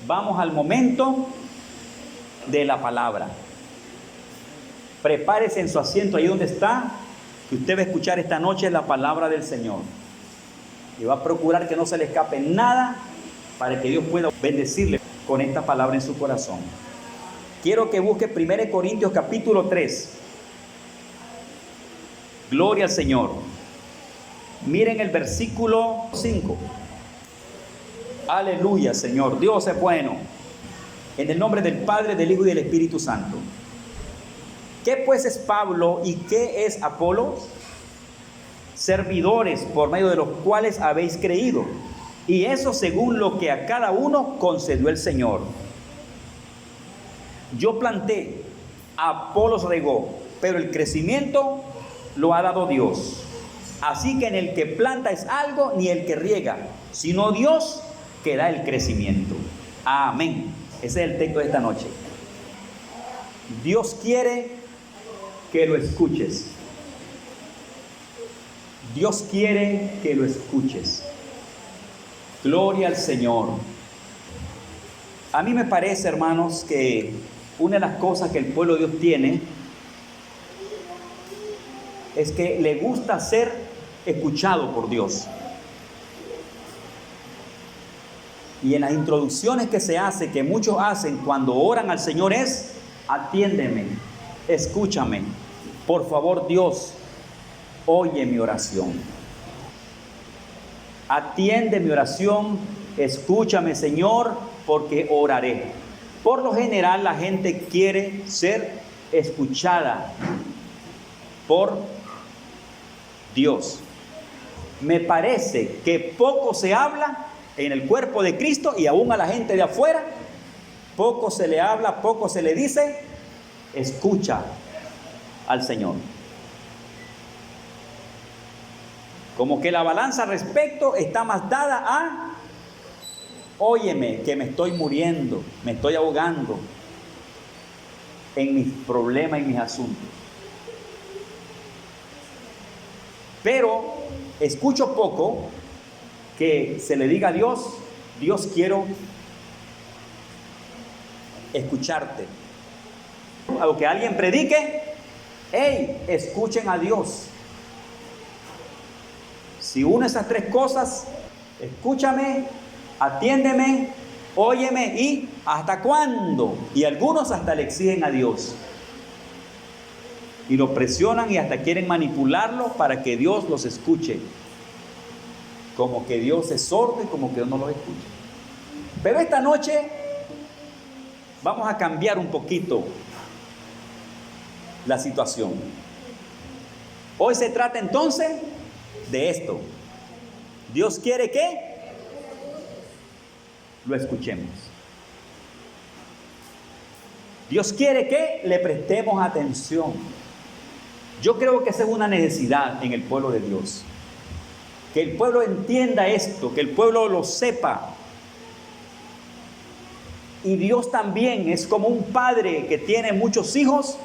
Vamos al momento de la palabra. Prepárese en su asiento ahí donde está, que usted va a escuchar esta noche la palabra del Señor. Y va a procurar que no se le escape nada para que Dios pueda bendecirle con esta palabra en su corazón. Quiero que busque 1 Corintios capítulo 3. Gloria al Señor. Miren el versículo 5. Aleluya, Señor. Dios es bueno. En el nombre del Padre, del Hijo y del Espíritu Santo. ¿Qué pues es Pablo y qué es Apolos? Servidores por medio de los cuales habéis creído, y eso según lo que a cada uno concedió el Señor. Yo planté, Apolos regó, pero el crecimiento lo ha dado Dios. Así que en el que planta es algo, ni el que riega, sino Dios que da el crecimiento. Amén. Ese es el texto de esta noche. Dios quiere que lo escuches. Dios quiere que lo escuches. Gloria al Señor. A mí me parece, hermanos, que una de las cosas que el pueblo de Dios tiene es que le gusta ser escuchado por Dios. Y en las introducciones que se hace, que muchos hacen cuando oran al Señor es: atiéndeme, escúchame, por favor Dios, oye mi oración. Atiende mi oración, escúchame Señor, porque oraré. Por lo general la gente quiere ser escuchada por Dios. Me parece que poco se habla en el cuerpo de Cristo, y aún a la gente de afuera, poco se le habla, poco se le dice: escucha al Señor. Como que la balanza al respecto está más dada a: óyeme, que me estoy muriendo, me estoy ahogando en mis problemas y mis asuntos. Pero escucho poco que se le diga a Dios: Dios, quiero escucharte. A lo que alguien predique: hey, escuchen a Dios. Si uno de esas tres cosas, escúchame, atiéndeme, óyeme, y ¿hasta cuándo? Y algunos hasta le exigen a Dios. Y lo presionan y hasta quieren manipularlo para que Dios los escuche. Como que Dios es sordo y como que Dios no los escucha. Pero esta noche vamos a cambiar un poquito la situación. Hoy se trata entonces de esto. Dios quiere que lo escuchemos. Dios quiere que le prestemos atención. Yo creo que esa es una necesidad en el pueblo de Dios. Que el pueblo entienda esto, que el pueblo lo sepa. Y Dios también es como un padre que tiene muchos hijos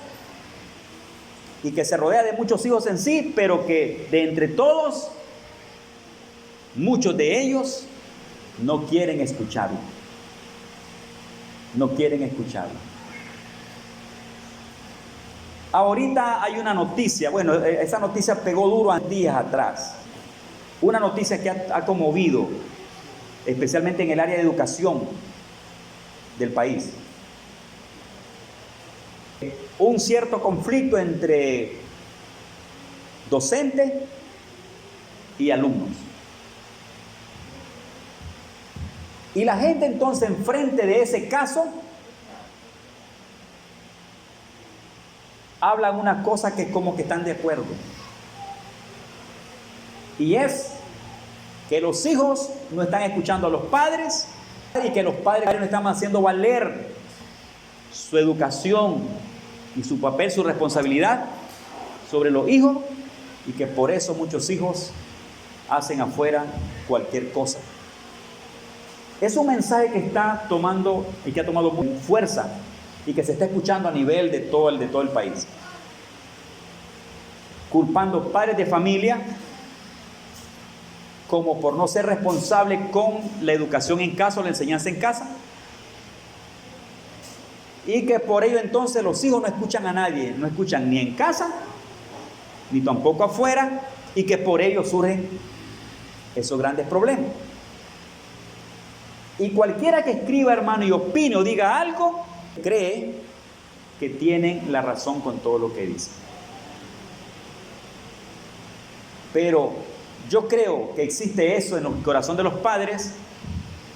y que se rodea de muchos hijos en sí, pero que de entre todos, muchos de ellos no quieren escucharlo. No quieren escucharlo. Ahorita hay una noticia, bueno, esa noticia pegó duro días atrás. Una noticia que ha conmovido, especialmente en el área de educación del país. Un cierto conflicto entre docentes y alumnos. Y la gente entonces, enfrente de ese caso, hablan una cosa que como que están de acuerdo. Y es que los hijos no están escuchando a los padres y que los padres no están haciendo valer su educación y su papel, su responsabilidad sobre los hijos, y que por eso muchos hijos hacen afuera cualquier cosa. Es un mensaje que está tomando y que ha tomado fuerza y que se está escuchando a nivel de todo el país. Culpando padres de familia como por no ser responsable con la educación en casa o la enseñanza en casa, Y que por ello entonces los hijos no escuchan a nadie, no escuchan ni en casa, ni tampoco afuera, y que por ello surgen esos grandes problemas. Y cualquiera que escriba, hermano, y opine o diga algo, cree que tienen la razón con todo lo que dicen. Pero yo creo que existe eso en el corazón de los padres,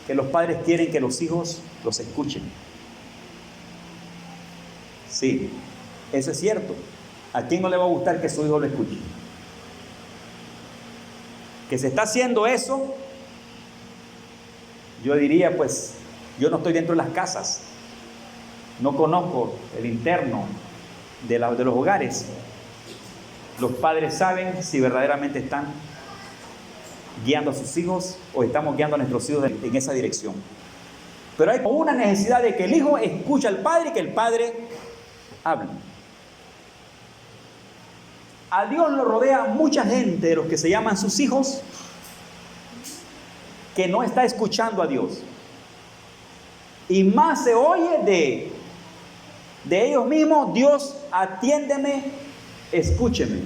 que los padres quieren que los hijos los escuchen. Sí, eso es cierto. ¿A quién no le va a gustar que su hijo lo escuche? Que se está haciendo eso, yo diría, pues, yo no estoy dentro de las casas, no conozco el interno de los hogares. Los padres saben si verdaderamente están guiando a sus hijos o estamos guiando a nuestros hijos en esa dirección. Pero hay una necesidad de que el hijo escuche al padre y que el padre hable. A Dios lo rodea mucha gente de los que se llaman sus hijos que no está escuchando a Dios. Y más se oye de ellos mismos: Dios, atiéndeme, escúcheme.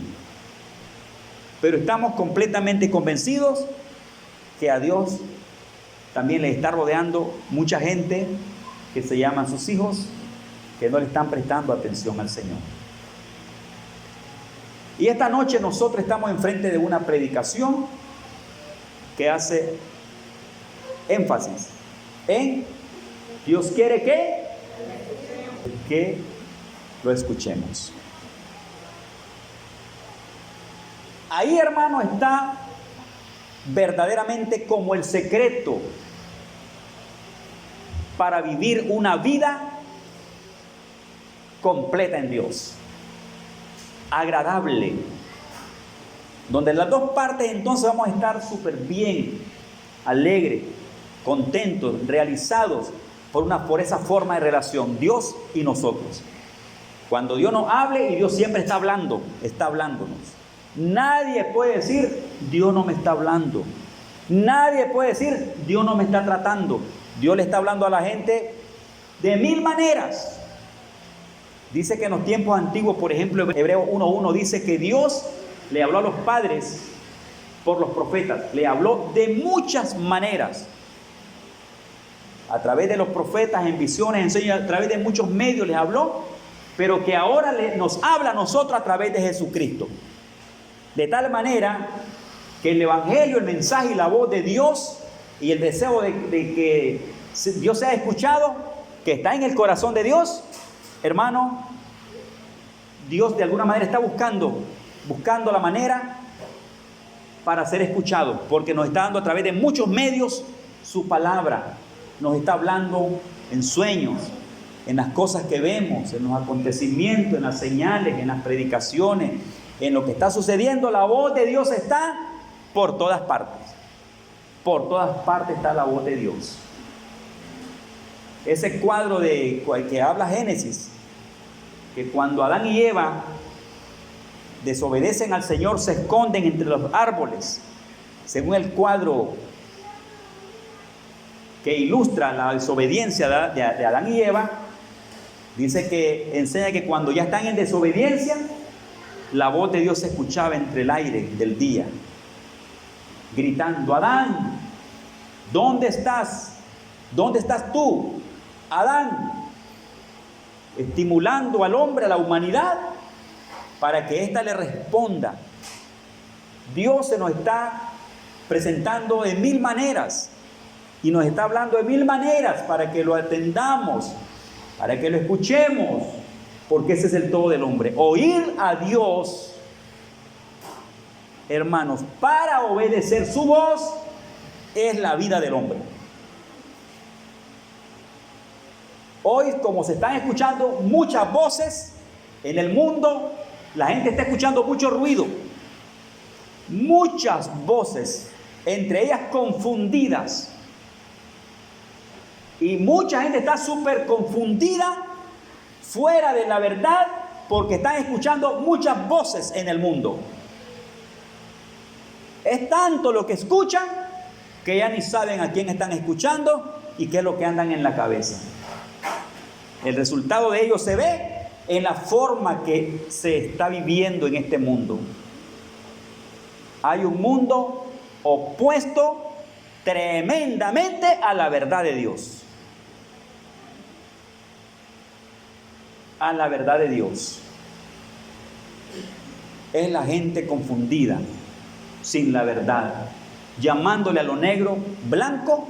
Pero estamos completamente convencidos que a Dios también le está rodeando mucha gente que se llaman sus hijos, que no le están prestando atención al Señor. Y esta noche nosotros estamos enfrente de una predicación que hace énfasis en Dios quiere que lo escuchemos. Ahí, hermano, está verdaderamente como el secreto para vivir una vida completa en Dios, agradable, donde las dos partes entonces vamos a estar súper bien, alegres, contentos, realizados por esa forma de relación, Dios y nosotros. Cuando Dios nos hable, y Dios siempre está hablando, está hablándonos. Nadie puede decir, Dios no me está hablando. Nadie puede decir, Dios no me está tratando. Dios le está hablando a la gente de mil maneras. Dice que en los tiempos antiguos, por ejemplo, Hebreos 1:1 dice que Dios le habló a los padres por los profetas. Le habló de muchas maneras. A través de los profetas, en visiones, en sueños, a través de muchos medios les habló, pero que ahora nos habla a nosotros a través de Jesucristo. De tal manera que el evangelio, el mensaje y la voz de Dios y el deseo de que Dios sea escuchado, que está en el corazón de Dios, hermano, Dios de alguna manera está buscando la manera para ser escuchado, porque nos está dando a través de muchos medios su palabra. Nos está hablando en sueños, en las cosas que vemos, en los acontecimientos, en las señales, en las predicaciones, en lo que está sucediendo. La voz de Dios está por todas partes. Por todas partes está la voz de Dios. Ese cuadro que habla Génesis, que cuando Adán y Eva desobedecen al Señor, se esconden entre los árboles, según el cuadro que ilustra la desobediencia de Adán y Eva, dice que enseña que cuando ya están en desobediencia, la voz de Dios se escuchaba entre el aire del día, gritando: Adán, ¿dónde estás? ¿Dónde estás tú, Adán? Estimulando al hombre, a la humanidad, para que ésta le responda. Dios se nos está presentando de mil maneras y nos está hablando de mil maneras para que lo atendamos, para que lo escuchemos, porque ese es el todo del hombre. Oír a Dios, hermanos, para obedecer su voz, es la vida del hombre. Hoy, como se están escuchando muchas voces en el mundo, la gente está escuchando mucho ruido, muchas voces, entre ellas confundidas. Y mucha gente está súper confundida, fuera de la verdad, porque están escuchando muchas voces en el mundo. Es tanto lo que escuchan que ya ni saben a quién están escuchando y qué es lo que andan en la cabeza. El resultado de ello se ve en la forma que se está viviendo en este mundo. Hay un mundo opuesto tremendamente a la verdad de Dios. A la verdad de Dios. Es la gente confundida, sin la verdad, llamándole a lo negro blanco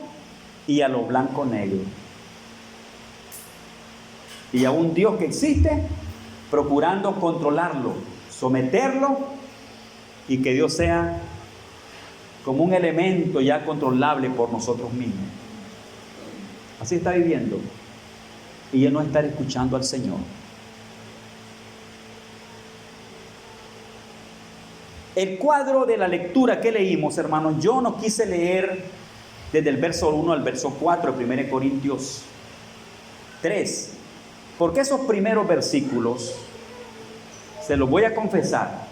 y a lo blanco negro. Y a un Dios que existe, procurando controlarlo, someterlo, y que Dios sea como un elemento ya controlable por nosotros mismos. Así está viviendo. Y él no está escuchando al Señor. El cuadro de la lectura que leímos, hermanos, yo no quise leer desde el verso 1 al verso 4 de 1 Corintios 3, porque esos primeros versículos, se los voy a confesar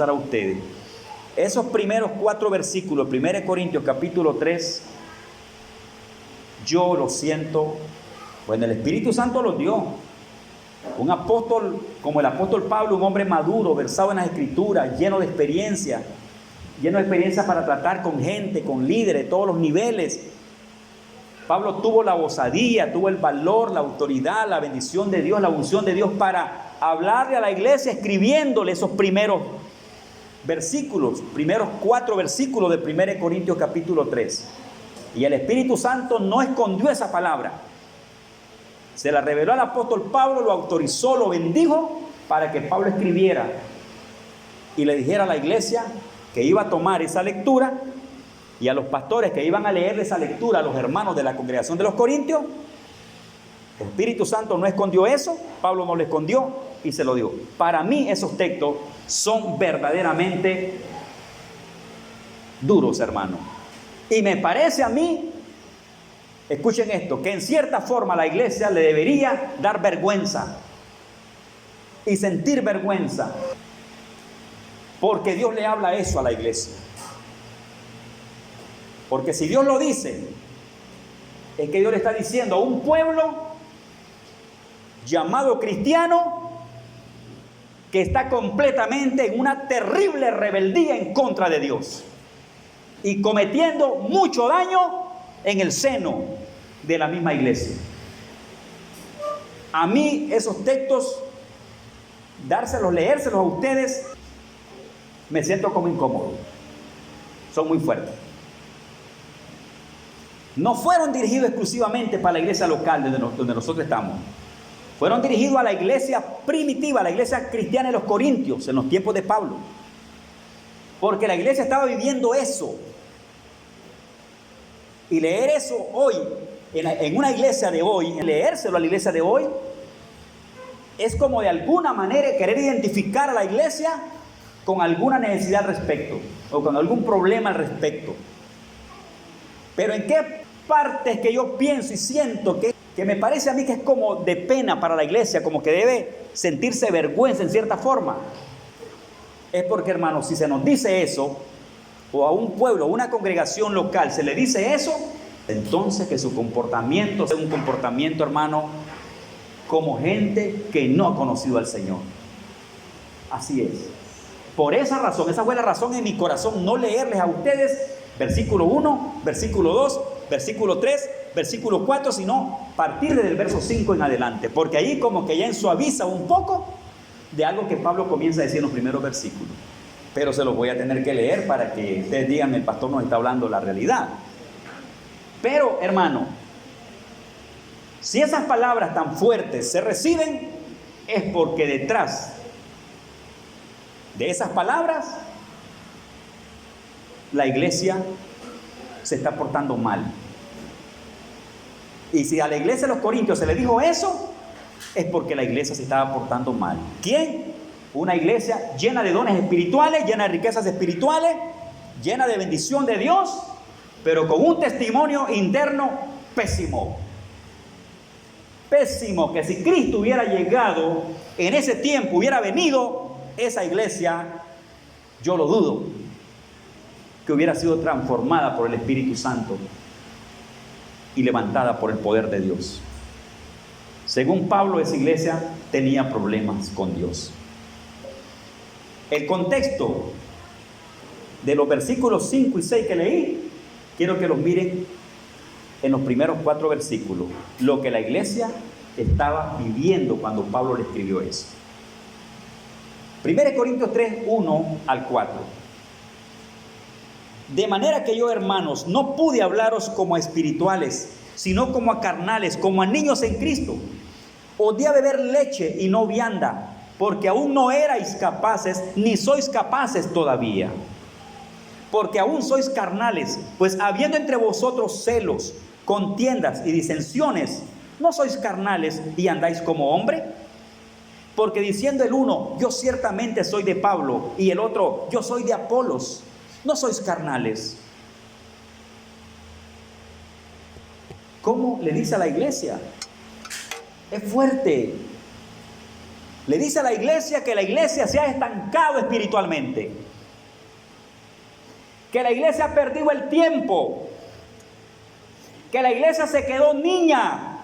a ustedes. Esos primeros 4 versículos, 1 Corintios capítulo 3, yo lo siento, bueno, el Espíritu Santo los dio. Un apóstol como el apóstol Pablo, un hombre maduro, versado en las Escrituras, lleno de experiencia para tratar con gente, con líderes de todos los niveles. Pablo tuvo la osadía, tuvo el valor, la autoridad, la bendición de Dios, la unción de Dios para hablarle a la iglesia, escribiéndole esos primeros versículos, primeros 4 versículos de 1 Corintios capítulo 3. Y el Espíritu Santo no escondió esa palabra. Se la reveló al apóstol Pablo, lo autorizó, lo bendijo para que Pablo escribiera y le dijera a la iglesia que iba a tomar esa lectura, y a los pastores que iban a leer esa lectura, a los hermanos de la congregación de los Corintios. El Espíritu Santo no escondió eso, Pablo no lo escondió y se lo dio. Para mí esos textos son verdaderamente duros, hermano. Y me parece a mí, escuchen esto, que en cierta forma la iglesia le debería dar vergüenza y sentir vergüenza, porque Dios le habla eso a la iglesia. Porque si Dios lo dice, es que Dios le está diciendo a un pueblo llamado cristiano que está completamente en una terrible rebeldía en contra de Dios y cometiendo mucho daño en el seno de la misma iglesia. A mí esos textos, dárselos, leérselos a ustedes, me siento como incómodo. Son muy fuertes. No fueron dirigidos exclusivamente para la iglesia local donde nosotros estamos. Fueron dirigidos a la iglesia primitiva, a la iglesia cristiana de los Corintios, en los tiempos de Pablo. Porque la iglesia estaba viviendo eso. Y leer eso hoy, en una iglesia de hoy, leérselo a la iglesia de hoy, es como de alguna manera querer identificar a la iglesia con alguna necesidad al respecto, o con algún problema al respecto. Pero en qué partes que yo pienso y siento que me parece a mí que es como de pena para la iglesia, como que debe sentirse vergüenza en cierta forma, es porque, hermanos, si se nos dice eso, o a un pueblo, a una congregación local se le dice eso, entonces que su comportamiento sea un comportamiento, hermano, como gente que no ha conocido al Señor. Así es. Por esa razón, esa fue la razón en mi corazón, no leerles a ustedes versículo 1, versículo 2, versículo 3, versículo 4, sino partir desde el verso 5 en adelante, porque ahí como que ya suaviza un poco de algo que Pablo comienza a decir en los primeros versículos. Pero se los voy a tener que leer para que ustedes digan, el pastor nos está hablando la realidad. Pero, hermano, si esas palabras tan fuertes se reciben, es porque detrás de esas palabras la iglesia se está portando mal. Y si a la iglesia de los Corintios se le dijo eso, es porque la iglesia se estaba portando mal. ¿Quién? Una iglesia llena de dones espirituales, llena de riquezas espirituales, llena de bendición de Dios, pero con un testimonio interno pésimo. Pésimo, que si Cristo hubiera llegado en ese tiempo, hubiera venido, esa iglesia, yo lo dudo, que hubiera sido transformada por el Espíritu Santo y levantada por el poder de Dios. Según Pablo, esa iglesia tenía problemas con Dios. El contexto de los versículos 5 y 6 que leí, quiero que los miren en los primeros 4 versículos, lo que la iglesia estaba viviendo cuando Pablo le escribió eso. 1 Corintios 3, 1 al 4. De manera que yo, hermanos, no pude hablaros como a espirituales, sino como a carnales, como a niños en Cristo. Os di a beber leche y no vianda, porque aún no erais capaces, ni sois capaces todavía. Porque aún sois carnales, pues habiendo entre vosotros celos, contiendas y disensiones, ¿no sois carnales y andáis como hombre? Porque diciendo el uno, yo ciertamente soy de Pablo, y el otro, yo soy de Apolos, ¿no sois carnales? ¿Cómo le dice a la iglesia? Es fuerte. Le dice a la iglesia que la iglesia se ha estancado espiritualmente, que la iglesia ha perdido el tiempo, que la iglesia se quedó niña,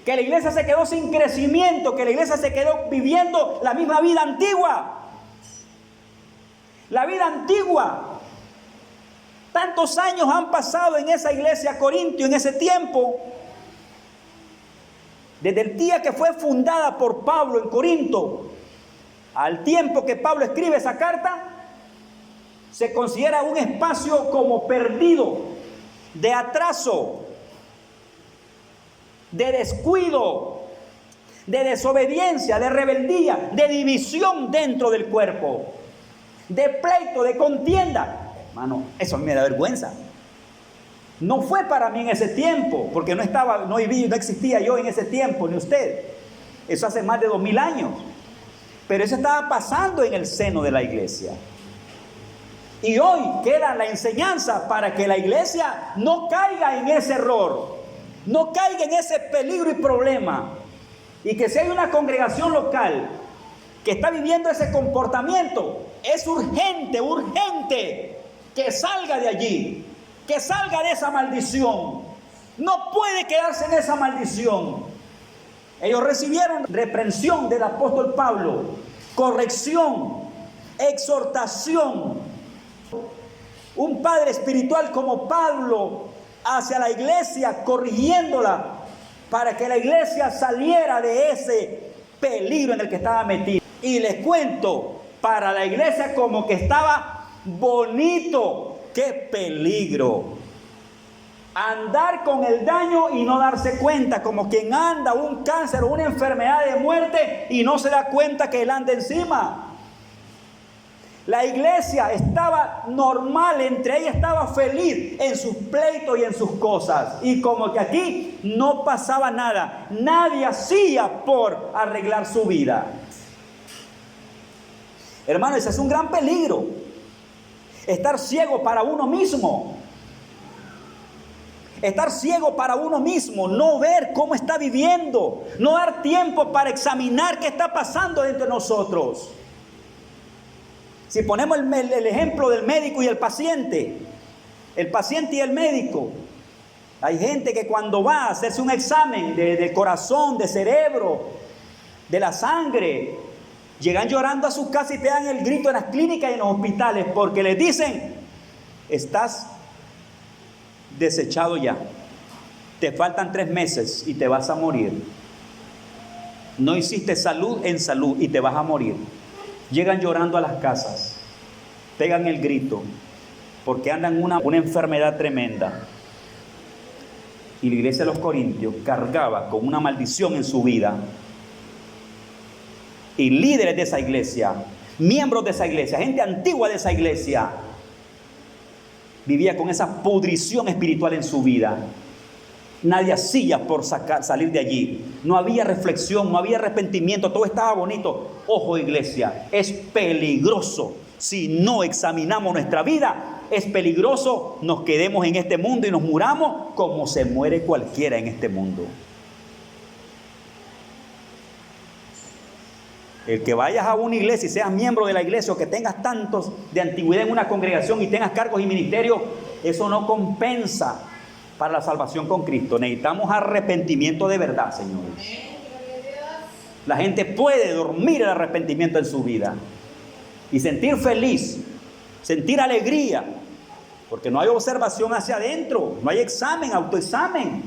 que la iglesia se quedó sin crecimiento, que la iglesia se quedó viviendo la misma vida antigua. La vida antigua. Tantos años han pasado en esa iglesia Corintio, en ese tiempo. Desde el día que fue fundada por Pablo en Corinto, al tiempo que Pablo escribe esa carta, se considera un espacio como perdido, de atraso, de descuido, de desobediencia, de rebeldía, de división dentro del cuerpo, de pleito, de contienda. Hermano, eso a mí me da vergüenza. No fue para mí en ese tiempo, porque no existía yo en ese tiempo, ni usted. Eso hace más de 2000 años. Pero eso estaba pasando en el seno de la iglesia. Y hoy queda la enseñanza para que la iglesia no caiga en ese error, no caiga en ese peligro y problema. Y que si hay una congregación local que está viviendo ese comportamiento, es urgente que salga de allí, que salga de esa maldición. No puede quedarse en esa maldición. Ellos recibieron reprensión del apóstol Pablo, corrección, exhortación. Un padre espiritual como Pablo hacia la iglesia, corrigiéndola para que la iglesia saliera de ese peligro en el que estaba metida. Y les cuento, para la iglesia como que estaba bonito. ¡Qué peligro! Andar con el daño y no darse cuenta, como quien anda un cáncer o una enfermedad de muerte y no se da cuenta que él anda encima. La iglesia estaba normal, entre ella estaba feliz en sus pleitos y en sus cosas. Y como que aquí no pasaba nada, nadie hacía por arreglar su vida. Hermano, ese es un gran peligro. Estar ciego para uno mismo. Estar ciego para uno mismo, no ver cómo está viviendo, no dar tiempo para examinar qué está pasando dentro de nosotros. Si ponemos el ejemplo del médico y el paciente y el médico, hay gente que cuando va a hacerse un examen de corazón, de cerebro, de la sangre, llegan llorando a sus casas y te dan el grito en las clínicas y en los hospitales porque les dicen: estás desechado ya, te faltan 3 meses y te vas a morir. No hiciste salud en salud y te vas a morir. Llegan llorando a las casas, pegan el grito, porque andan una enfermedad tremenda. Y la iglesia de los Corintios cargaba con una maldición en su vida. Y líderes de esa iglesia, miembros de esa iglesia, gente antigua de esa iglesia, vivía con esa pudrición espiritual en su vida. Nadie hacía por salir de allí. No había reflexión, no había arrepentimiento, todo estaba bonito. Ojo, iglesia, es peligroso. Si no examinamos nuestra vida, es peligroso nos quedemos en este mundo y nos muramos como se muere cualquiera en este mundo. El que vayas a una iglesia y seas miembro de la iglesia, o que tengas tantos de antigüedad en una congregación y tengas cargos y ministerios, eso no compensa para la salvación con Cristo. Necesitamos arrepentimiento de verdad, señores. La gente puede dormir el arrepentimiento en su vida y sentir feliz, sentir alegría, porque no hay observación hacia adentro, no hay examen, autoexamen.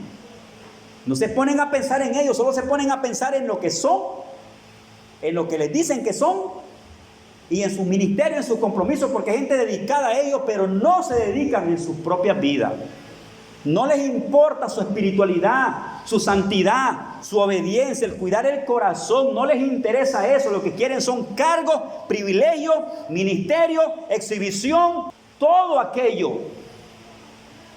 No se ponen a pensar en ellos, solo se ponen a pensar en lo que son, en lo que les dicen que son y en su ministerio, en sus compromisos, porque hay gente dedicada a ellos, pero no se dedican en sus propias vidas. No les importa su espiritualidad, su santidad, su obediencia, el cuidar el corazón. No les interesa eso. Lo que quieren son cargos, privilegios, ministerio, exhibición, todo aquello.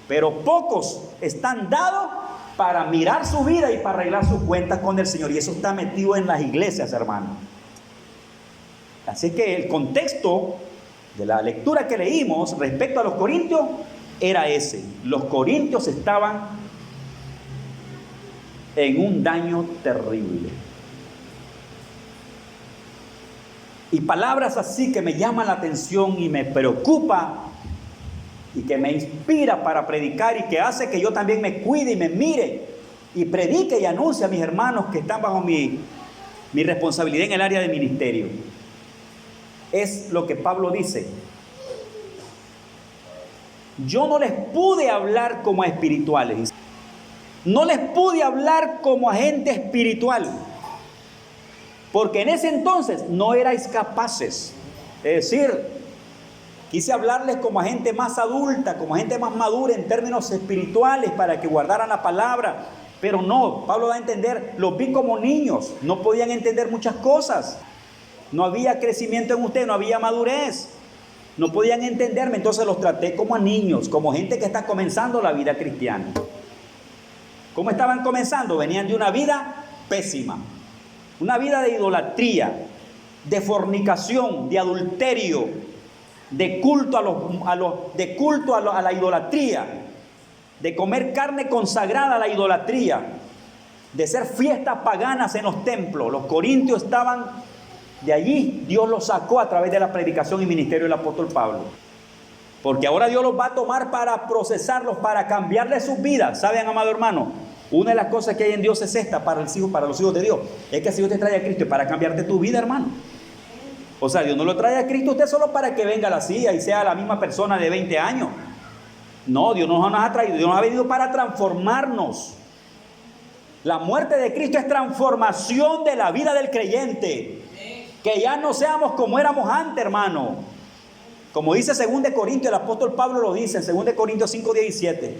Pero pocos están dados para mirar su vida y para arreglar sus cuentas con el Señor. Y eso está metido en las iglesias, hermanos. Así que el contexto de la lectura que leímos respecto a los corintios era ese. Los corintios estaban en un daño terrible. Y palabras así que me llaman la atención y me preocupa y que me inspira para predicar y que hace que yo también me cuide y me mire y predique y anuncie a mis hermanos que están bajo mi responsabilidad en el área de ministerio. Es lo que Pablo dice. Yo no les pude hablar como a espirituales. No les pude hablar como a gente espiritual. Porque en ese entonces no erais capaces. Es decir, quise hablarles como a gente más adulta, como a gente más madura en términos espirituales para que guardaran la palabra. Pero no, Pablo da a entender, los vi como niños. No podían entender muchas cosas. No había crecimiento en ustedes, no había madurez. No podían entenderme, entonces los traté como a niños, como gente que está comenzando la vida cristiana. ¿Cómo estaban comenzando? Venían de una vida pésima, una vida de idolatría, de fornicación, de adulterio, de culto a la idolatría, de comer carne consagrada a la idolatría, de hacer fiestas paganas en los templos. Los corintios estaban de allí. Dios los sacó a través de la predicación y ministerio del apóstol Pablo. Porque ahora Dios los va a tomar para procesarlos, para cambiarles sus vidas. ¿Saben, amado hermano? Una de las cosas que hay en Dios es esta para los hijos de Dios. Es que si Dios te trae a Cristo es para cambiarte tu vida, hermano. O sea, Dios no lo trae a Cristo a usted solo para que venga a la silla y sea la misma persona de 20 años. No, Dios nos ha traído, Dios nos ha venido para transformarnos. La muerte de Cristo es transformación de la vida del creyente. Que ya no seamos como éramos antes, hermano. Como dice 2 Corintios, el apóstol Pablo lo dice en 2 Corintios 5:17.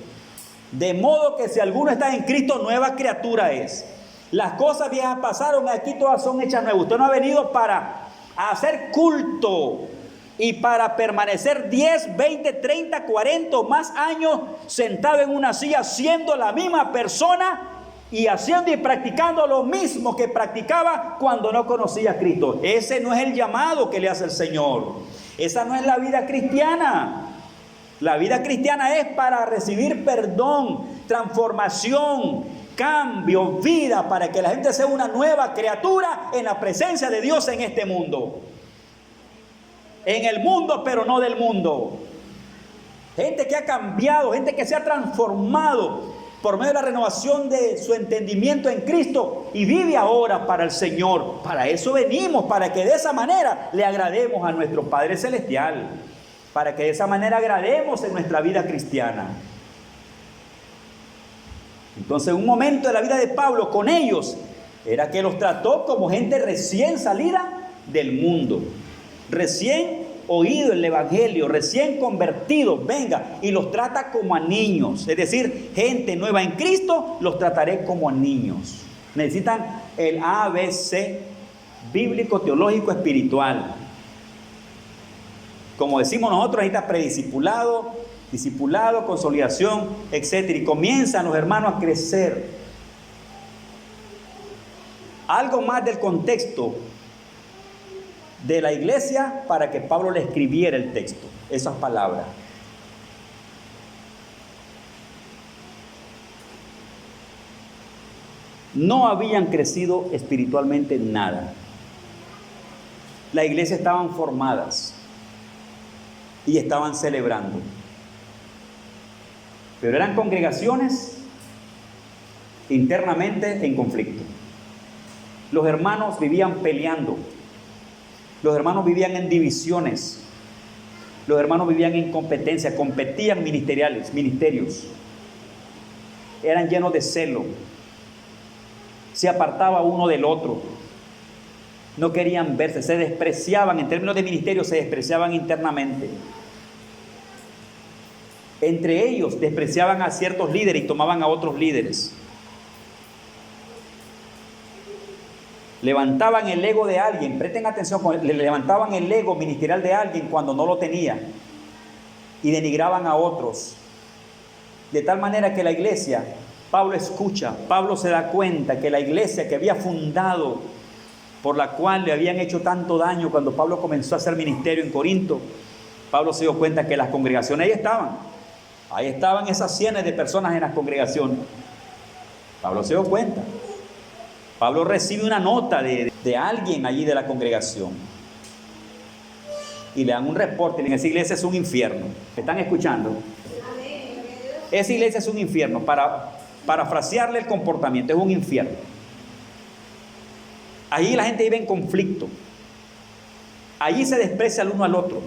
De modo que si alguno está en Cristo, nueva criatura es. Las cosas viejas pasaron, aquí todas son hechas nuevas. Usted no ha venido para hacer culto y para permanecer 10, 20, 30, 40 o más años sentado en una silla siendo la misma persona y haciendo y practicando lo mismo que practicaba cuando no conocía a Cristo. Ese no es el llamado que le hace el Señor. Esa no es la vida cristiana. La vida cristiana es para recibir perdón, transformación, cambio, vida, para que la gente sea una nueva criatura en la presencia de Dios en este mundo. En el mundo, pero no del mundo. Gente que ha cambiado, gente que se ha transformado por medio de la renovación de su entendimiento en Cristo y vive ahora para el Señor. Para eso venimos, para que de esa manera le agrademos a nuestro Padre Celestial, para que de esa manera agrademos en nuestra vida cristiana. Entonces, un momento de la vida de Pablo con ellos era que los trató como gente recién salida del mundo, recién oído el evangelio, recién convertidos, venga, y los trata como a niños. Es decir, gente nueva en Cristo, los trataré como a niños. Necesitan el ABC bíblico, teológico, espiritual. Como decimos nosotros, necesita prediscipulado, discipulado, consolidación, etc. Y comienzan los hermanos a crecer. Algo más del contexto de la iglesia para que Pablo le escribiera el texto, esas palabras. No habían crecido espiritualmente nada. La iglesia estaban formadas y estaban celebrando. Pero eran congregaciones internamente en conflicto. Los hermanos vivían peleando. Los hermanos vivían en divisiones. Los hermanos vivían en competencia, competían ministerios. Eran llenos de celo. Se apartaba uno del otro. No querían verse, se despreciaban. En términos de ministerio, se despreciaban internamente. Entre ellos despreciaban a ciertos líderes y tomaban a otros líderes. Levantaban el ego de alguien, presten atención, le levantaban el ego ministerial de alguien cuando no lo tenía y denigraban a otros. De tal manera que la iglesia, Pablo escucha, Pablo se da cuenta que la iglesia que había fundado, por la cual le habían hecho tanto daño cuando Pablo comenzó a hacer ministerio en Corinto, Pablo se dio cuenta que las congregaciones ahí estaban esas cientos de personas en las congregaciones. Pablo se dio cuenta. Pablo recibe una nota de alguien allí de la congregación y le dan un reporte. En esa iglesia es un infierno. ¿Me están escuchando? Esa iglesia es un infierno. Para parafrasearle el comportamiento, es un infierno. Allí la gente vive en conflicto. Allí se desprecia el uno al otro.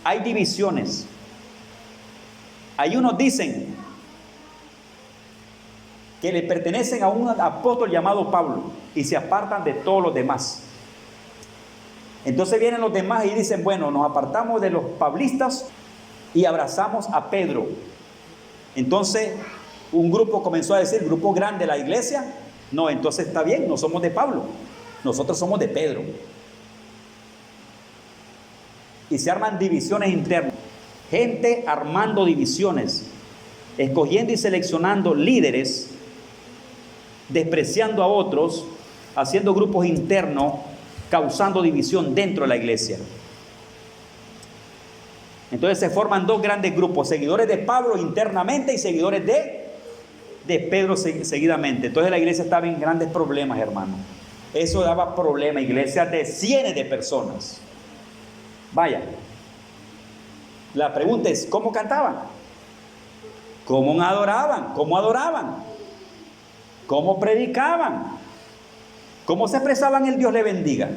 Hay divisiones. Hay unos dicen que le pertenecen a un apóstol llamado Pablo y se apartan de todos los demás. Entonces vienen los demás y dicen, bueno, nos apartamos de los pablistas y abrazamos a Pedro. Entonces un grupo comenzó a decir, grupo grande de la iglesia, no, entonces está bien, no somos de Pablo, nosotros somos de Pedro. Y se arman divisiones internas, gente armando divisiones, escogiendo y seleccionando líderes, despreciando a otros, haciendo grupos internos, causando división dentro de la iglesia. Entonces se forman dos grandes grupos, seguidores de Pablo internamente y seguidores de Pedro seguidamente. Entonces la iglesia estaba en grandes problemas, hermano. Eso daba problemas, iglesias de cientos de personas. Vaya, la pregunta es, ¿cómo cantaban? ¿Cómo adoraban? ¿Cómo adoraban? ¿Cómo predicaban? ¿Cómo se expresaban el Dios le bendiga?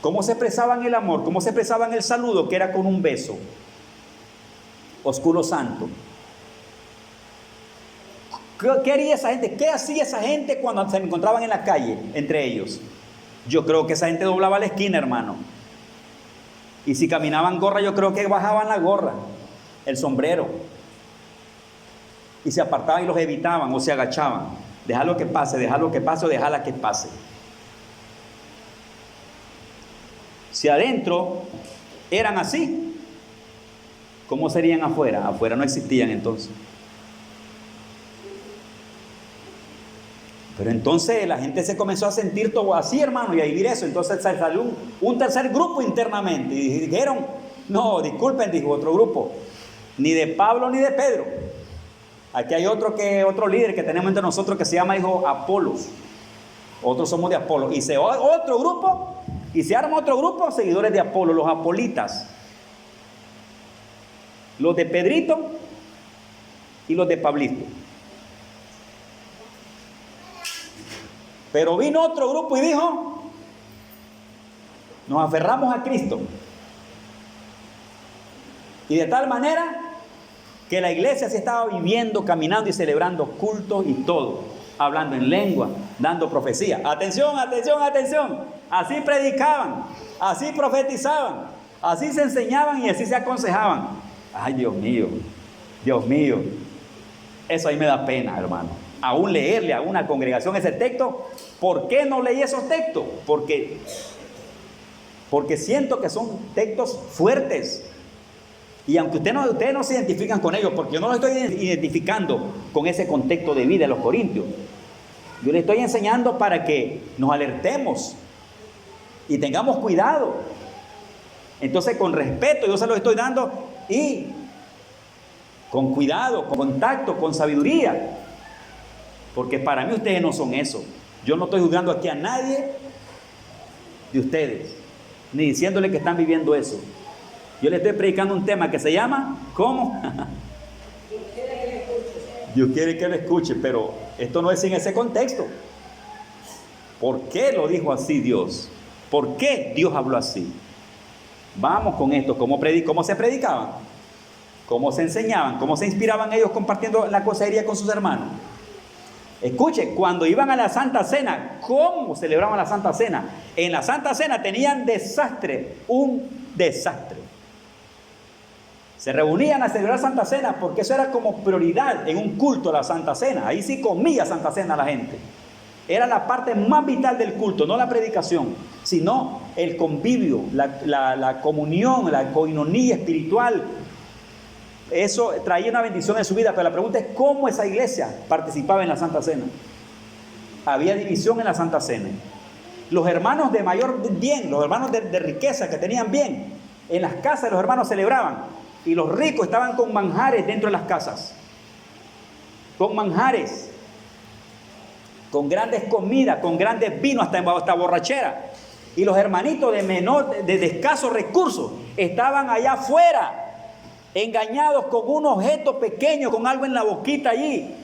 ¿Cómo se expresaban el amor? ¿Cómo se expresaban el saludo, que era con un beso? Oscuro santo. ¿Qué haría esa gente? ¿Qué hacía esa gente cuando se encontraban en la calle entre ellos? Yo creo que esa gente doblaba la esquina, hermano. Y si caminaban gorra, yo creo que bajaban la gorra, el sombrero. Y se apartaban y los evitaban o se agachaban. Déjalo que pase o déjala que pase. Si adentro eran así, ¿cómo serían afuera? Afuera no existían entonces. Pero entonces la gente se comenzó a sentir todo así, hermano, y a vivir eso. Entonces salió un tercer grupo internamente y dijeron, no, disculpen, dijo otro grupo, ni de Pablo ni de Pedro. Aquí hay otro líder que tenemos entre nosotros que se llama, dijo, Apolos. Otros somos de Apolo. Y se arma otro grupo, seguidores de Apolo, los apolitas. Los de Pedrito y los de Pablito. Pero vino otro grupo y dijo, nos aferramos a Cristo. Y de tal manera que la iglesia se estaba viviendo, caminando y celebrando cultos y todo, hablando en lengua, dando profecía. Atención, atención, atención. Así predicaban, así profetizaban, así se enseñaban y así se aconsejaban. Ay, Dios mío, Dios mío. Eso ahí me da pena, hermano. Aún leerle a una congregación ese texto. ¿Por qué no leí esos textos? Porque siento que son textos fuertes. Y aunque ustedes no se identifican con ellos, porque yo no los estoy identificando con ese contexto de vida de los corintios, yo les estoy enseñando para que nos alertemos y tengamos cuidado. Entonces, con respeto, yo se los estoy dando y con cuidado, con contacto, con sabiduría, porque para mí ustedes no son eso. Yo no estoy juzgando aquí a nadie de ustedes, ni diciéndole que están viviendo eso. Yo le estoy predicando un tema que se llama ¿cómo? Dios quiere que lo escuche, pero esto no es en ese contexto. ¿Por qué lo dijo así Dios? ¿Por qué Dios habló así? Vamos con esto. ¿Cómo se predicaban? ¿Cómo se enseñaban? ¿Cómo se inspiraban ellos compartiendo la consejería con sus hermanos? Escuche, cuando iban a la Santa Cena, ¿cómo celebraban la Santa Cena? En la Santa Cena tenían un desastre. Se reunían a celebrar Santa Cena porque eso era como prioridad en un culto, la Santa Cena. Ahí sí comía Santa Cena la gente. Era la parte más vital del culto, no la predicación, sino el convivio, la comunión, la coinonía espiritual. Eso traía una bendición en su vida, pero la pregunta es cómo esa iglesia participaba en la Santa Cena. Había división en la Santa Cena. Los hermanos de mayor bien, los hermanos de riqueza que tenían bien, en las casas los hermanos celebraban, y los ricos estaban con manjares dentro de las casas, con manjares, con grandes comidas, con grandes vinos, hasta borrachera. Y los hermanitos de escasos recursos estaban allá afuera, engañados con un objeto pequeño, con algo en la boquita allí.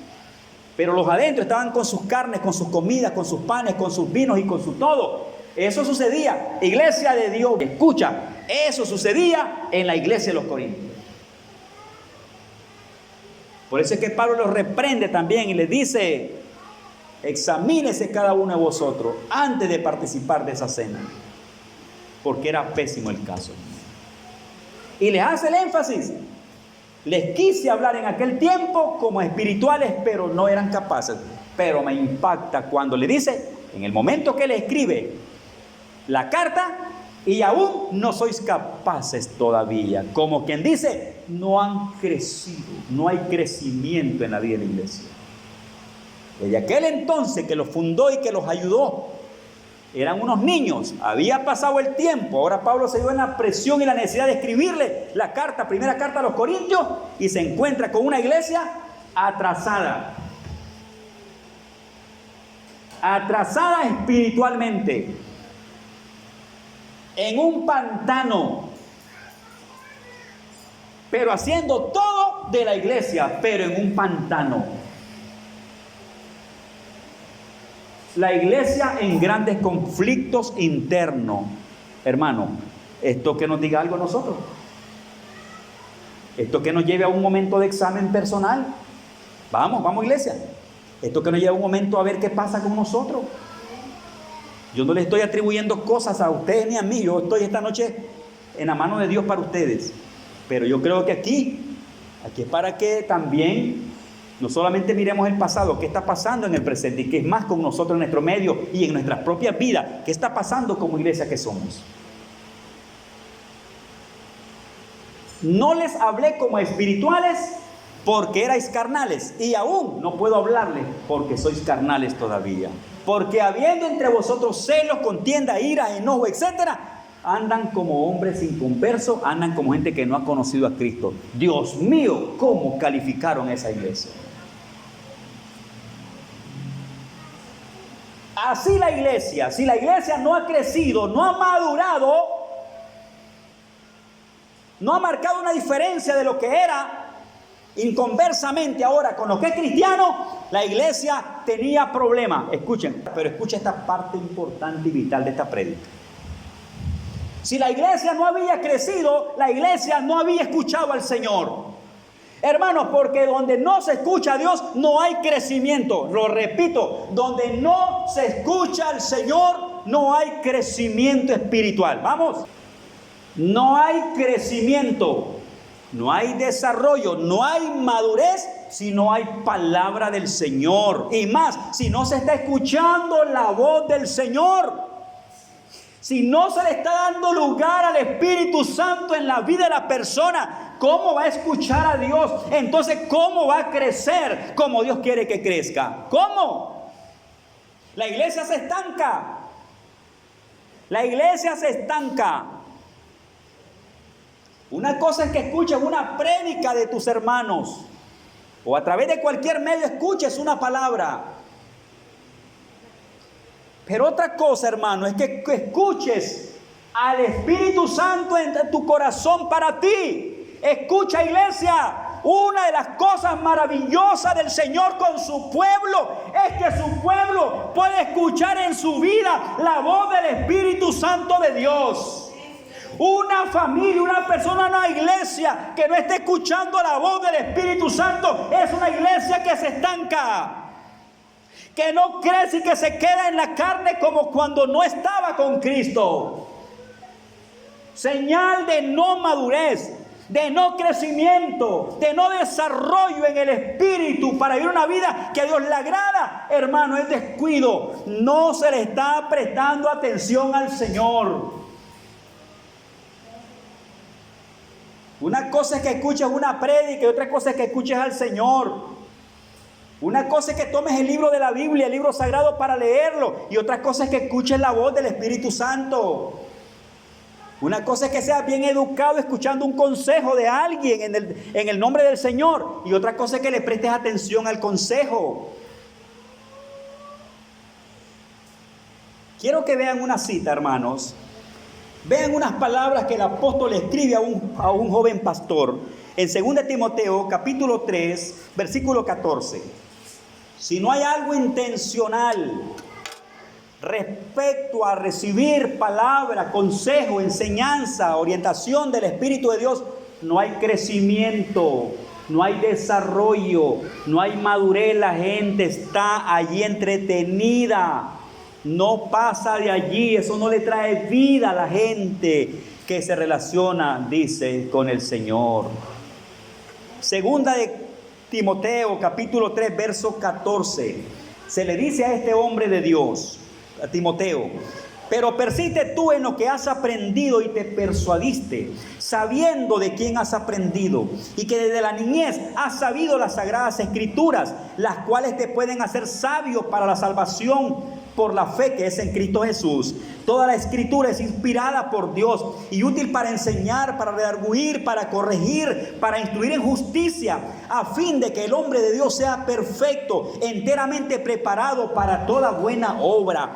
Pero los adentro estaban con sus carnes, con sus comidas, con sus panes, con sus vinos y con su todo. Eso sucedía, iglesia de Dios, escucha, eso sucedía en la iglesia de los Corintios. Por eso es que Pablo los reprende también y les dice: examínese cada uno de vosotros antes de participar de esa cena, porque era pésimo el caso. Y les hace el énfasis: les quise hablar en aquel tiempo como espirituales, pero no eran capaces. Pero me impacta cuando le dice, en el momento que le escribe la carta, y aún no sois capaces todavía. Como quien dice, no han crecido, no hay crecimiento en la vida de la iglesia. Desde aquel entonces que los fundó y que los ayudó, eran unos niños, había pasado el tiempo. Ahora Pablo se vio en la presión y la necesidad de escribirle la carta, primera carta a los Corintios, y se encuentra con una iglesia atrasada espiritualmente, en un pantano, pero haciendo todo de la iglesia, pero en un pantano. La iglesia en grandes conflictos internos. Hermano, esto que nos diga algo a nosotros, esto que nos lleve a un momento de examen personal. Vamos iglesia, esto que nos lleve a un momento a ver qué pasa con nosotros. Yo no le estoy atribuyendo cosas a ustedes ni a mí. Yo estoy esta noche en la mano de Dios para ustedes, pero yo creo que aquí es para que también no solamente miremos el pasado, qué está pasando en el presente y qué es más con nosotros en nuestro medio y en nuestras propias vidas, qué está pasando como iglesia que somos. No les hablé como espirituales porque erais carnales, y aún no puedo hablarles porque sois carnales todavía. Porque habiendo entre vosotros celos, contienda, ira, enojo, etcétera, andan como hombres inconversos, andan como gente que no ha conocido a Cristo. Dios mío, ¿cómo calificaron a esa iglesia? Así la iglesia, si la iglesia no ha crecido, no ha madurado, no ha marcado una diferencia de lo que era inconversamente ahora con lo que es cristiano, la iglesia tenía problemas. Escuchen, pero escuchen esta parte importante y vital de esta prédica. Si la iglesia no había crecido, la iglesia no había escuchado al Señor. Hermanos, porque donde no se escucha a Dios, no hay crecimiento. Lo repito, donde no se escucha al Señor, no hay crecimiento espiritual. Vamos, no hay crecimiento, no hay desarrollo, no hay madurez si no hay palabra del Señor. Y más, si no se está escuchando la voz del Señor. Si no se le está dando lugar al Espíritu Santo en la vida de la persona, ¿cómo va a escuchar a Dios? Entonces, ¿cómo va a crecer como Dios quiere que crezca? ¿Cómo? La iglesia se estanca. La iglesia se estanca. Una cosa es que escuches una prédica de tus hermanos, o a través de cualquier medio escuches una palabra. Pero otra cosa, hermano, es que escuches al Espíritu Santo en tu corazón para ti. Escucha, iglesia, una de las cosas maravillosas del Señor con su pueblo es que su pueblo puede escuchar en su vida la voz del Espíritu Santo de Dios. Una familia, una persona, una iglesia que no esté escuchando la voz del Espíritu Santo es una iglesia que se estanca, que no crece y que se queda en la carne como cuando no estaba con Cristo. Señal de no madurez, de no crecimiento, de no desarrollo en el Espíritu para vivir una vida que a Dios le agrada, hermano, es descuido. No se le está prestando atención al Señor. Una cosa es que escuches una prédica y otra cosa es que escuches al Señor. Una cosa es que tomes el libro de la Biblia, el libro sagrado, para leerlo, y otra cosa es que escuches la voz del Espíritu Santo. Una cosa es que seas bien educado escuchando un consejo de alguien en el nombre del Señor, y otra cosa es que le prestes atención al consejo. Quiero que vean una cita, hermanos. Vean unas palabras que el apóstol escribe a un joven pastor en 2 Timoteo capítulo 3 versículo 14. Si no hay algo intencional respecto a recibir palabra, consejo, enseñanza, orientación del Espíritu de Dios, no hay crecimiento, no hay desarrollo, no hay madurez. La gente está allí entretenida. No pasa de allí, eso no le trae vida a la gente que se relaciona, dice, con el Señor. Segunda de Timoteo, capítulo 3, verso 14. Se le dice a este hombre de Dios, a Timoteo: pero persiste tú en lo que has aprendido y te persuadiste, sabiendo de quién has aprendido, y que desde la niñez has sabido las sagradas escrituras, las cuales te pueden hacer sabio para la salvación por la fe que es en Cristo Jesús. Toda la escritura es inspirada por Dios y útil para enseñar, para redarguir, para corregir, para instruir en justicia, a fin de que el hombre de Dios sea perfecto, enteramente preparado para toda buena obra.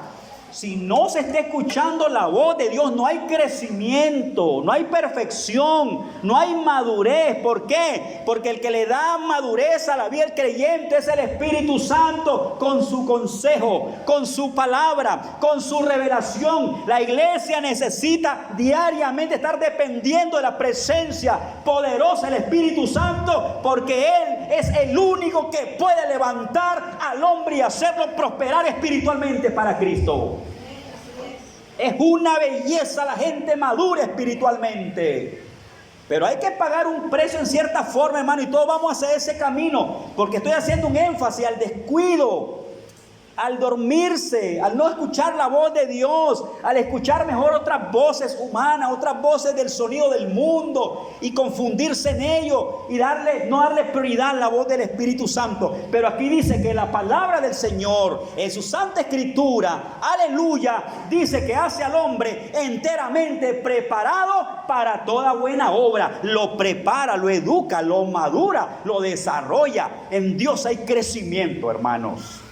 Si no se está escuchando la voz de Dios, no hay crecimiento, no hay perfección, no hay madurez. ¿Por qué? Porque el que le da madurez a la vida del creyente es el Espíritu Santo, con su consejo, con su palabra, con su revelación. La iglesia necesita diariamente estar dependiendo de la presencia poderosa del Espíritu Santo, porque Él es el único que puede levantar al hombre y hacerlo prosperar espiritualmente para Cristo. Es una belleza la gente madura espiritualmente, pero hay que pagar un precio en cierta forma, hermano, y todos vamos a hacer ese camino, porque estoy haciendo un énfasis al descuido, al dormirse, al no escuchar la voz de Dios, al escuchar mejor otras voces humanas, otras voces del sonido del mundo, y confundirse en ello y no darle prioridad a la voz del Espíritu Santo. Pero aquí dice que la palabra del Señor en su santa escritura, aleluya, dice que hace al hombre enteramente preparado para toda buena obra. Lo prepara, lo educa, lo madura, lo desarrolla. En Dios hay crecimiento, hermanos.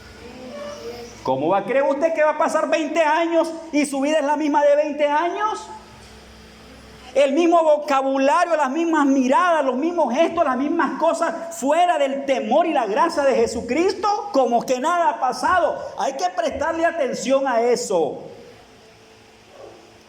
¿Cómo va a creer usted que va a pasar 20 años y su vida es la misma de 20 años? El mismo vocabulario, las mismas miradas, los mismos gestos, las mismas cosas, fuera del temor y la gracia de Jesucristo, como que nada ha pasado. Hay que prestarle atención a eso.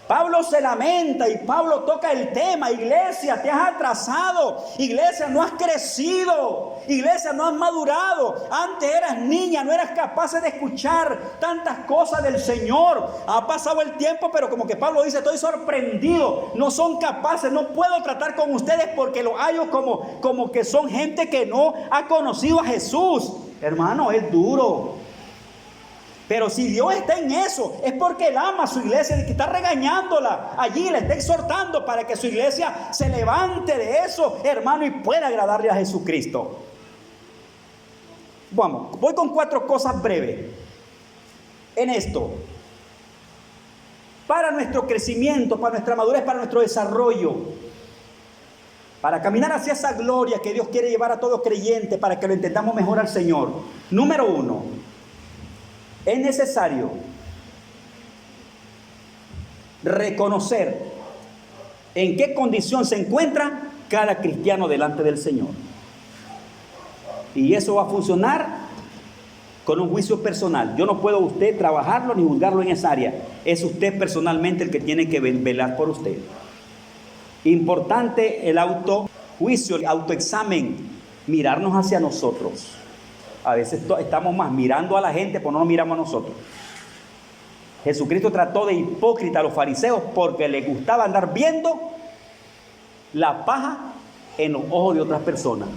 Pablo se lamenta y Pablo toca el tema: iglesia, te has atrasado, iglesia, no has crecido, iglesia, no has madurado. Antes eras niña, no eras capaz de escuchar tantas cosas del Señor. Ha pasado el tiempo, pero como que Pablo dice: estoy sorprendido, no son capaces, no puedo tratar con ustedes porque los hallo como que son gente que no ha conocido a Jesús. Hermano, es duro. Pero si Dios está en eso, es porque Él ama a su iglesia y que está regañándola allí, le está exhortando para que su iglesia se levante de eso, hermano, y pueda agradarle a Jesucristo. Vamos, voy con 4 cosas breves en esto. Para nuestro crecimiento, para nuestra madurez, para nuestro desarrollo, para caminar hacia esa gloria que Dios quiere llevar a todo creyente, para que lo entendamos mejor al Señor. Número 1. Es necesario reconocer en qué condición se encuentra cada cristiano delante del Señor. Y eso va a funcionar con un juicio personal. Yo no puedo usted trabajarlo ni juzgarlo en esa área. Es usted personalmente el que tiene que velar por usted. Importante el autojuicio, el autoexamen, mirarnos hacia nosotros. A veces estamos más mirando a la gente, pero no nos miramos a nosotros. Jesucristo trató de hipócrita a los fariseos porque les gustaba andar viendo la paja en los ojos de otras personas,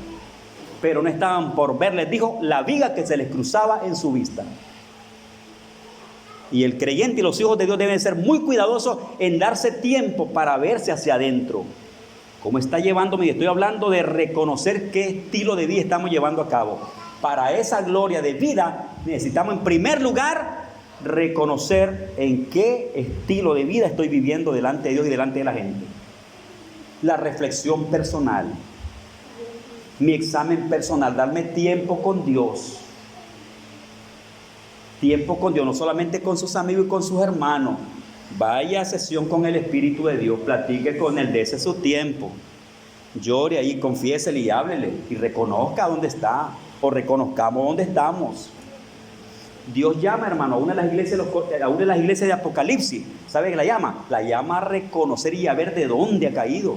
pero no estaban por ver, les dijo, la viga que se les cruzaba en su vista. Y el creyente y los hijos de Dios deben ser muy cuidadosos en darse tiempo para verse hacia adentro. ¿Cómo está llevándome? Y estoy hablando de reconocer qué estilo de vida estamos llevando a cabo. Para esa gloria de vida necesitamos en primer lugar reconocer en qué estilo de vida estoy viviendo delante de Dios y delante de la gente. La reflexión personal, mi examen personal, darme tiempo con Dios. Tiempo con Dios, no solamente con sus amigos y con sus hermanos. Vaya a sesión con el Espíritu de Dios, platique con Él, dése su tiempo. Llore ahí, confiésele y háblele y reconozca dónde está o reconozcamos dónde estamos. Dios llama, hermano, a una de las iglesias de Apocalipsis. ¿Sabe qué la llama? La llama a reconocer y a ver de dónde ha caído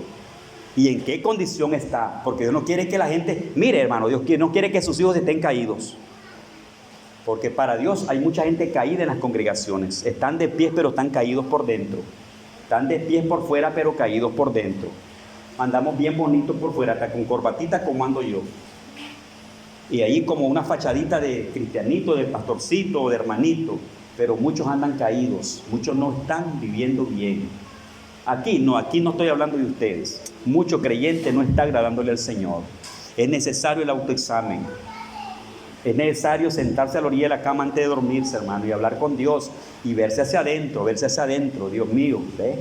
y en qué condición está. Porque Dios no quiere que la gente, mire, hermano, Dios no quiere que sus hijos estén caídos. Porque para Dios hay mucha gente caída en las congregaciones. Están de pies, pero están caídos por dentro. Están de pies por fuera, pero caídos por dentro. Andamos bien bonitos por fuera, hasta con corbatita como ando yo. Y ahí como una fachadita de cristianito, de pastorcito, de hermanito. Pero muchos andan caídos, muchos no están viviendo bien. Aquí no estoy hablando de ustedes. Mucho creyente no está agradándole al Señor. Es necesario el autoexamen. Es necesario sentarse a la orilla de la cama antes de dormirse, hermano, y hablar con Dios y verse hacia adentro, Dios mío, ¿ve?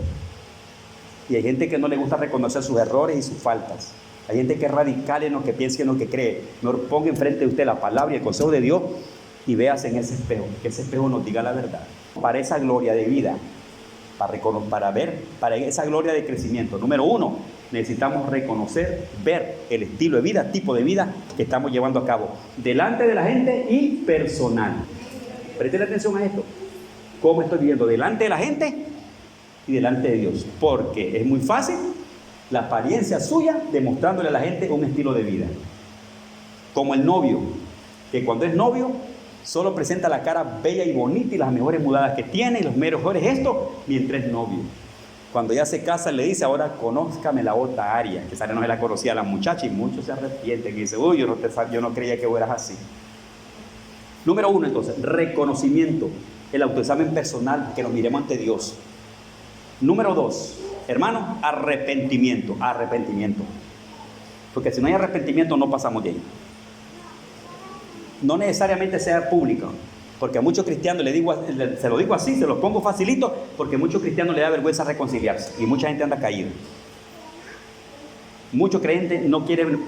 Y hay gente que no le gusta reconocer sus errores y sus faltas. Hay gente que es radical en lo que piensa y en lo que cree. No ponga enfrente de usted la palabra y el consejo de Dios y véase en ese espejo, que ese espejo nos diga la verdad. Para esa gloria de vida, para esa gloria de crecimiento, número 1, necesitamos reconocer, ver el estilo de vida, tipo de vida que estamos llevando a cabo delante de la gente y personal. Presten atención a esto. ¿Cómo estoy viviendo delante de la gente y delante de Dios? Porque es muy fácil la apariencia suya demostrándole a la gente un estilo de vida. Como el novio, que cuando es novio solo presenta la cara bella y bonita y las mejores mudadas que tiene y los mejores gestos mientras es novio. Cuando ya se casa le dice, ahora conózcame la otra área, que esa no se la conocía a la muchacha y muchos se arrepienten y dicen, uy, yo no creía que fueras así. Número 1, entonces, reconocimiento, el autoexamen personal, que nos miremos ante Dios. Número 2, hermano, arrepentimiento. Porque si no hay arrepentimiento no pasamos de ahí. No necesariamente sea público. Porque a muchos cristianos se lo digo así, se lo pongo facilito, porque a muchos cristianos les da vergüenza reconciliarse y mucha gente anda caída. Muchos creyentes no quieren,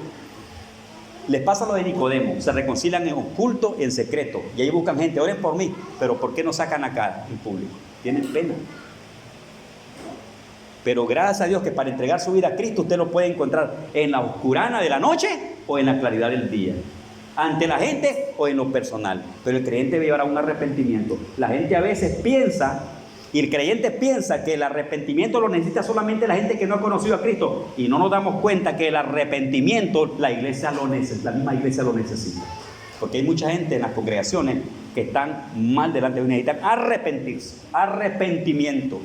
les pasa lo de Nicodemo, se reconcilian en oculto, en secreto, y ahí buscan gente, oren por mí, pero ¿por qué no sacan acá en público? Tienen pena. Pero gracias a Dios que para entregar su vida a Cristo usted lo puede encontrar en la oscurana de la noche o en la claridad del día. Ante la gente o en lo personal. Pero el creyente debe llevar a un arrepentimiento. La gente a veces piensa, y el creyente piensa que el arrepentimiento lo necesita solamente la gente que no ha conocido a Cristo. Y no nos damos cuenta que el arrepentimiento la misma iglesia lo necesita. Porque hay mucha gente en las congregaciones que están mal delante de Dios y necesitan arrepentirse. Arrepentimiento.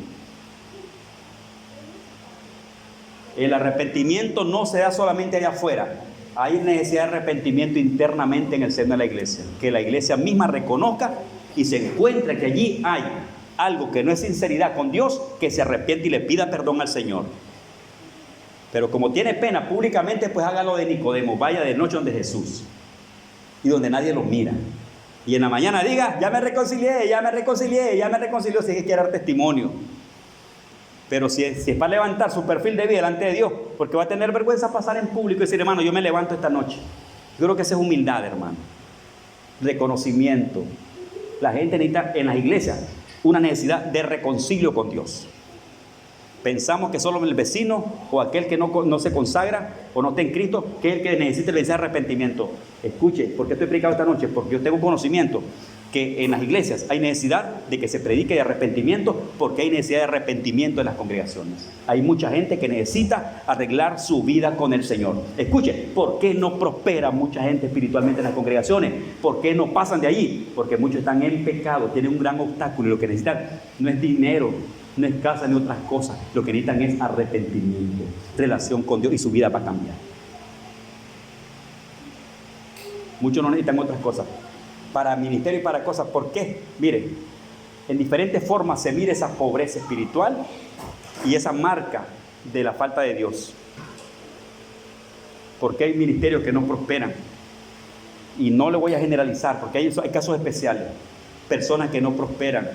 El arrepentimiento no se da solamente allá afuera. Hay necesidad de arrepentimiento internamente en el seno de la iglesia. Que la iglesia misma reconozca y se encuentre que allí hay algo que no es sinceridad con Dios, que se arrepiente y le pida perdón al Señor. Pero como tiene pena públicamente, pues hágalo de Nicodemo. Vaya de noche donde Jesús y donde nadie lo mira. Y en la mañana diga, ya me reconcilié, si es que quiere dar testimonio. Pero si es para levantar su perfil de vida delante de Dios, porque va a tener vergüenza pasar en público y decir, hermano, yo me levanto esta noche. Yo creo que esa es humildad, hermano. Reconocimiento. La gente necesita en las iglesias una necesidad de reconcilio con Dios. Pensamos que solo el vecino o aquel que no se consagra o no está en Cristo, que es el que necesita el mensaje de arrepentimiento. Escuche, ¿por qué estoy predicando esta noche? Porque yo tengo conocimiento que en las iglesias hay necesidad de que se predique de arrepentimiento, porque hay necesidad de arrepentimiento en las congregaciones. Hay mucha gente que necesita arreglar su vida con el Señor. Escuche, ¿por qué no prospera mucha gente espiritualmente en las congregaciones? ¿Por qué no pasan de allí? Porque muchos están en pecado, tienen un gran obstáculo y lo que necesitan no es dinero, no es casa ni otras cosas. Lo que necesitan es arrepentimiento, relación con Dios, y su vida va a cambiar. Muchos no necesitan otras cosas para ministerio y para cosas. ¿Por qué? Mire, en diferentes formas se mide esa pobreza espiritual y esa marca de la falta de Dios. Porque hay ministerios que no prosperan, y no le voy a generalizar porque hay casos especiales. Personas que no prosperan,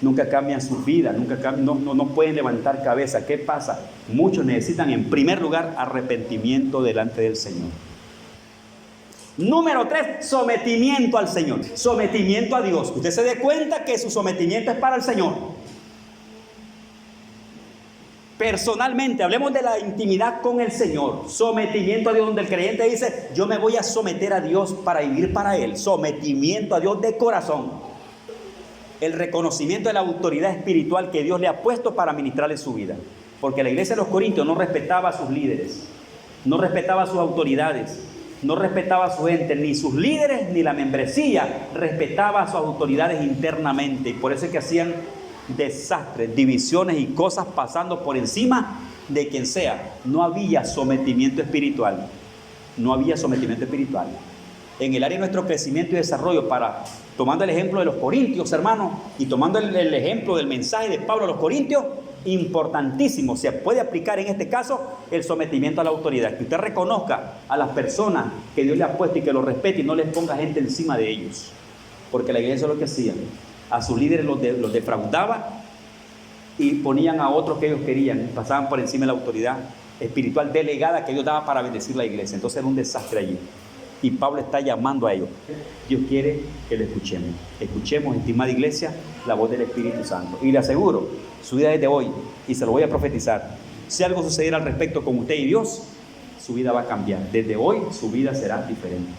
nunca cambian su vida, no pueden levantar cabeza. ¿Qué pasa? Muchos necesitan, en primer lugar, arrepentimiento delante del Señor. Número 3, sometimiento al Señor, sometimiento a Dios. Usted se dé cuenta que su sometimiento es para el Señor. Personalmente, hablemos de la intimidad con el Señor. Sometimiento a Dios, donde el creyente dice: yo me voy a someter a Dios para vivir para Él. Sometimiento a Dios de corazón. El reconocimiento de la autoridad espiritual que Dios le ha puesto para ministrarle su vida. Porque la iglesia de los Corintios no respetaba a sus líderes, no respetaba a sus autoridades, no respetaba a su gente, ni sus líderes ni la membresía respetaba a sus autoridades internamente. Y por eso es que hacían desastres, divisiones y cosas pasando por encima de quien sea. No había sometimiento espiritual. No había sometimiento espiritual. En el área de nuestro crecimiento y desarrollo, tomando el ejemplo de los Corintios, hermanos, y tomando el ejemplo del mensaje de Pablo a los Corintios, importantísimo, se puede aplicar en este caso el sometimiento a la autoridad. Que usted reconozca a las personas que Dios le ha puesto y que los respete, y no les ponga gente encima de ellos. Porque la iglesia es lo que hacía: a sus líderes los defraudaba y ponían a otros que ellos querían, pasaban por encima de la autoridad espiritual delegada que Dios daba para bendecir la iglesia. Entonces era un desastre allí. Y Pablo está llamando a ellos. Dios quiere que lo escuchemos. Escuchemos, estimada iglesia, la voz del Espíritu Santo. Y le aseguro, su vida desde hoy, y se lo voy a profetizar, si algo sucediera al respecto con usted y Dios, su vida va a cambiar. Desde hoy su vida será diferente.